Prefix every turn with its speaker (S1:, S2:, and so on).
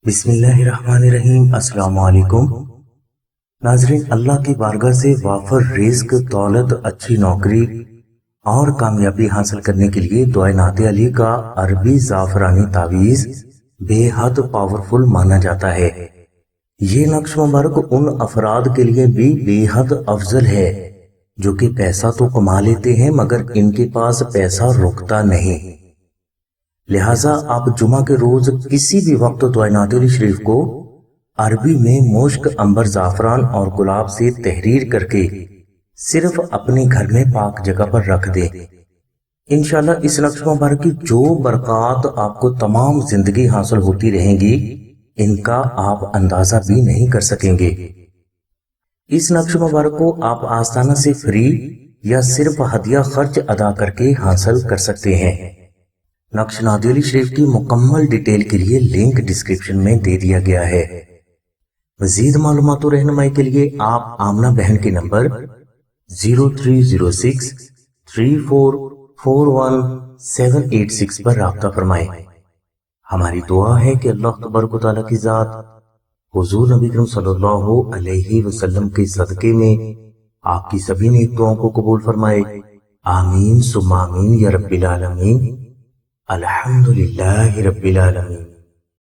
S1: بسم اللہ الرحمن الرحیم۔ السلام علیکم ناظرین، اللہ کی بارگاہ سے وافر رزق، دولت، اچھی نوکری اور کامیابی حاصل کرنے کے لیے دعائے نعت علی کا عربی زعفرانی تعویذ بے حد پاورفل مانا جاتا ہے۔ یہ نقش مبارک ان افراد کے لیے بھی بے حد افضل ہے جو کہ پیسہ تو کما لیتے ہیں مگر ان کے پاس پیسہ رکتا نہیں۔ لہٰذا آپ جمعہ کے روز کسی بھی وقت دعائے نعت علی شریف کو عربی میں مشک، عنبر، زعفران اور گلاب سے تحریر کر کے صرف اپنے گھر میں پاک جگہ پر رکھ دیں۔ انشاءاللہ اس نقش مبارک کی جو برکات آپ کو تمام زندگی حاصل ہوتی رہیں گی ان کا آپ اندازہ بھی نہیں کر سکیں گے۔ اس نقش مبارک کو آپ آستانہ سے فری یا صرف ہدیہ خرچ ادا کر کے حاصل کر سکتے ہیں۔ نقش نعت علی شریف کی مکمل ڈیٹیل کے لیے لنک ڈسکرپشن میں دے دیا گیا ہے۔ مزید معلومات و رہنمائی کے لیے آپ آمنہ بہن کے نمبر 030634418786 پر رابطہ فرمائیں۔ ہماری دعا ہے کہ اللہ تبارک و تعالیٰ کی ذات حضور نبی کریم صلی اللہ علیہ وسلم کے صدقے میں آپ کی سبھی نیک دعاؤں کو قبول فرمائے۔ آمین ثم آمین یا رب العالمین۔ الحمدللہ رب العالمین۔